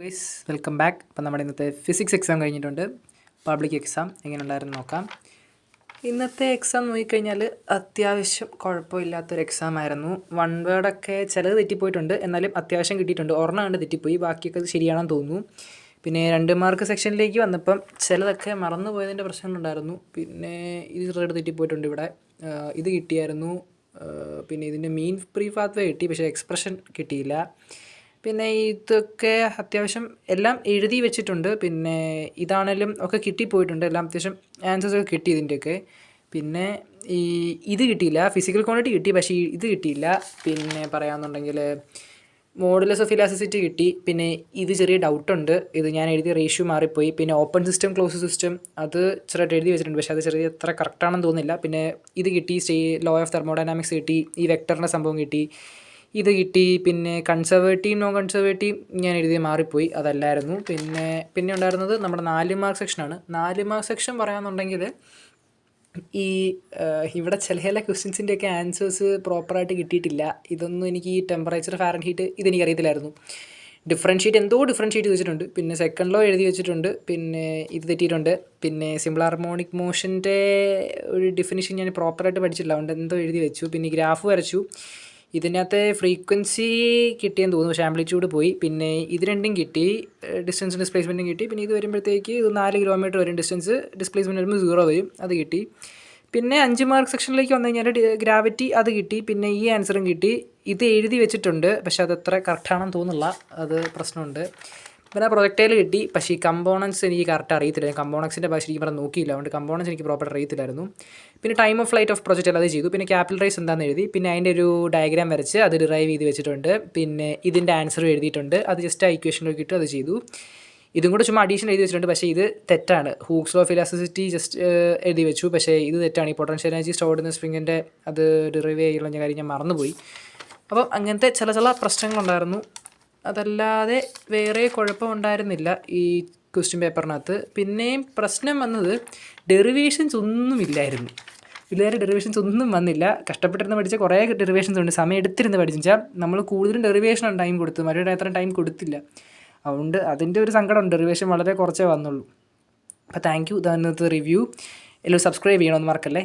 Guys welcome back. അപ്പം നമ്മുടെ ഇന്നത്തെ ഫിസിക്സ് എക്സാം കഴിഞ്ഞിട്ടുണ്ട്. പബ്ലിക് എക്സാം എങ്ങനെ ഉണ്ടായിരുന്നു നോക്കാം. ഇന്നത്തെ എക്സാം നോക്കിക്കഴിഞ്ഞാൽ അത്യാവശ്യം കുഴപ്പമില്ലാത്തൊരു എക്സാം ആയിരുന്നു. വൺ വേർഡൊക്കെ ചിലത് തെറ്റിപ്പോയിട്ടുണ്ട്, എന്നാലും അത്യാവശ്യം കിട്ടിയിട്ടുണ്ട്. ഒരെണ്ണം കണ്ട് തെറ്റിപ്പോയി, ബാക്കിയൊക്കെ ശരിയാണെന്ന് തോന്നുന്നു. പിന്നെ 2 മാർക്ക് സെക്ഷനിലേക്ക് വന്നപ്പം ചിലതൊക്കെ മറന്നു പോയതിൻ്റെ പ്രശ്നങ്ങളുണ്ടായിരുന്നു. പിന്നെ ഇത് റെഡ് തെറ്റിപ്പോയിട്ടുണ്ട്. ഇവിടെ ഇത് കിട്ടിയായിരുന്നു. പിന്നെ ഇതിൻ്റെ മീൻ പ്രീ പാത്ത് വേ കിട്ടി, പക്ഷേ എക്സ്പ്രഷൻ കിട്ടിയില്ല. പിന്നെ ഇതൊക്കെ അത്യാവശ്യം എല്ലാം എഴുതി വെച്ചിട്ടുണ്ട്. പിന്നെ ഇതാണേലും ഒക്കെ കിട്ടിപ്പോയിട്ടുണ്ട്. എല്ലാം അത്യാവശ്യം ആൻസേഴ്സൊക്കെ കിട്ടി ഇതിൻ്റെയൊക്കെ. പിന്നെ ഇത് കിട്ടിയില്ല, ഫിസിക്കൽ ക്വാണ്ടിറ്റി കിട്ടി, പക്ഷേ ഇത് കിട്ടിയില്ല. പിന്നെ പറയാമെന്നുണ്ടെങ്കിൽ മോഡുലസ് ഓഫ് ഇലാസ്റ്റിസിറ്റി കിട്ടി. പിന്നെ ഇത് ചെറിയ ഡൗട്ടുണ്ട്, ഇത് ഞാൻ എഴുതിയ റേഷ്യോ മാറിപ്പോയി. പിന്നെ ഓപ്പൺ സിസ്റ്റം ക്ലോസ് സിസ്റ്റം അത് ചെറുതായിട്ട് എഴുതി വെച്ചിട്ടുണ്ട്, പക്ഷേ അത് ചെറിയ എത്ര കറക്റ്റാണെന്ന് തോന്നുന്നില്ല. പിന്നെ ഇത് കിട്ടി, ലോ ഓഫ് തെർമോഡൈനാമിക്സ് കിട്ടി, ഈ വെക്ടറിൻ്റെ സംഭവം കിട്ടി, ഇത് കിട്ടി. പിന്നെ കൺസർവേറ്റീവ് നോൺ കൺസർവേറ്റീവ് ഞാൻ എഴുതിയ മാറിപ്പോയി, അതല്ലായിരുന്നു. പിന്നെ ഉണ്ടായിരുന്നത് നമ്മുടെ 4 മാർക്ക് സെക്ഷനാണ്. 4 മാർക്ക് സെക്ഷൻ പറയാമെന്നുണ്ടെങ്കിൽ ഇവിടെ ചില ക്വസ്റ്റ്യൻസിൻ്റെയൊക്കെ ആൻസേഴ്സ് പ്രോപ്പറായിട്ട് കിട്ടിയിട്ടില്ല. ഇതൊന്നും എനിക്ക് ഈ ടെമ്പറേച്ചർ ഫാരൻഹീറ്റ് ഇതെനിക്കറിയത്തില്ലായിരുന്നു. ഡിഫറൻഷ്യേറ്റ് വെച്ചിട്ടുണ്ട്. പിന്നെ സെക്കൻഡ് ലോ എഴുതി വെച്ചിട്ടുണ്ട്. പിന്നെ ഇത് തെറ്റിയിട്ടുണ്ട്. പിന്നെ സിമ്പിൾ ഹാർമോണിക് മോഷൻ്റെ ഒരു ഡെഫിനിഷൻ ഞാൻ പ്രോപ്പറായിട്ട് പഠിച്ചിട്ടില്ല, അതുകൊണ്ട് എന്തോ എഴുതി വെച്ചു. പിന്നെ ഗ്രാഫ് വരച്ചു. ഇതിനകത്ത് ഫ്രീക്വൻസി കിട്ടിയെന്ന് തോന്നുന്നു, പക്ഷേ ആംപ്ലിറ്റ്യൂഡ് പോയി. പിന്നെ ഇത് രണ്ടും കിട്ടി, ഡിസ്റ്റൻസും ഡിസ്പ്ലേസ്മെൻറ്റും കിട്ടി. പിന്നെ ഇത് വരുമ്പോഴത്തേക്ക് ഇത് 4 കിലോമീറ്റർ വരും ഡിസ്റ്റൻസ്, ഡിസ്പ്ലേസ്മെൻറ്റ് വരുമ്പോൾ 0 വരും, അത് കിട്ടി. പിന്നെ 5 മാർക്ക് സെക്ഷനിലേക്ക് വന്നു കഴിഞ്ഞാൽ ഗ്രാവിറ്റി അത് കിട്ടി. പിന്നെ ഈ ആൻസറും കിട്ടി. ഇത് എഴുതി വെച്ചിട്ടുണ്ട്, പക്ഷേ അത് അത്ര കറക്റ്റാണെന്ന് തോന്നുന്നില്ല, അത് പ്രശ്നമുണ്ട്. പിന്നെ പ്രൊജക്ടൈൽ കിട്ടി, പക്ഷേ ഈ കമ്പോണൻസ് എനിക്ക് കറക്റ്റ് അറിയത്തില്ല. കമ്പോണൻസിൻ്റെ ഭാഷ എനിക്ക് പറഞ്ഞാൽ നോക്കിയില്ല, അതുകൊണ്ട് കമ്പോണൻസ് എനിക്ക് പ്രോപ്പറായിട്ട് അറിയത്തില്ലായിരുന്നു. പിന്നെ time of flight of projectile അത് ചെയ്തു. പിന്നെ ക്യാപിറ്റൽ റൈസ് എന്താണെന്ന് എഴുതി. പിന്നെ അതിൻ്റെ ഒരു ഡയഗ്രാം വരച്ച് അത് ഡിറൈവ് ചെയ്ത് വെച്ചിട്ടുണ്ട്. പിന്നെ ഇതിൻ്റെ ആൻസറും എഴുതിയിട്ടുണ്ട്, അത് ജസ്റ്റ് ആ ഇക്വേഷനിലേക്ക് ഇട്ട് അത് ചെയ്തു. ഇതും കൂടെ ചുമ്മാ അഡീഷൻ എഴുതി വെച്ചിട്ടുണ്ട്, പക്ഷേ ഇത് തെറ്റാണ്. Hooke's law of elasticity just എഴുതി വെച്ചു, പക്ഷേ ഇത് തെറ്റാണ്. ഈ പൊട്ടൻഷ്യൽ എനർജി സ്റ്റോർഡ് ഇൻ സ്പ്രിങ്ങിൻ്റെ അത് ഡിറൈവ് ചെയ്യുന്ന കാര്യം ഞാൻ മറന്നുപോയി. അപ്പം അങ്ങനത്തെ ചില പ്രശ്നങ്ങളുണ്ടായിരുന്നു. അതല്ലാതെ വേറെ കുഴപ്പമുണ്ടായിരുന്നില്ല ഈ ക്വസ്റ്റ്യൻ പേപ്പറിനകത്ത്. പിന്നെയും പ്രശ്നം വന്നത് ഡെറിവേഷൻസ് ഒന്നുമില്ലായിരുന്നു. പിള്ളേർ ഡെറിവേഷൻസ് ഒന്നും വന്നില്ല. കഷ്ടപ്പെട്ടിരുന്ന് പഠിച്ച കുറേ ഡെറിവേഷൻസ് ഉണ്ട്, സമയം എടുത്തിരുന്ന് പഠിച്ചാൽ നമ്മൾ കൂടുതലും ഡെറിവേഷനാണ് ടൈം കൊടുത്തു, മറ്റൊരു അത്ര ടൈം കൊടുത്തില്ല. അതുകൊണ്ട് അതിൻ്റെ ഒരു സങ്കടമുണ്ട്, ഡെറിവേഷൻ വളരെ കുറച്ചേ വന്നുള്ളൂ. അപ്പോൾ താങ്ക് യു. ഇന്നത്തെ റിവ്യൂ എല്ലാവരും സബ്സ്ക്രൈബ് ചെയ്യണമെന്ന് മറക്കല്ലേ.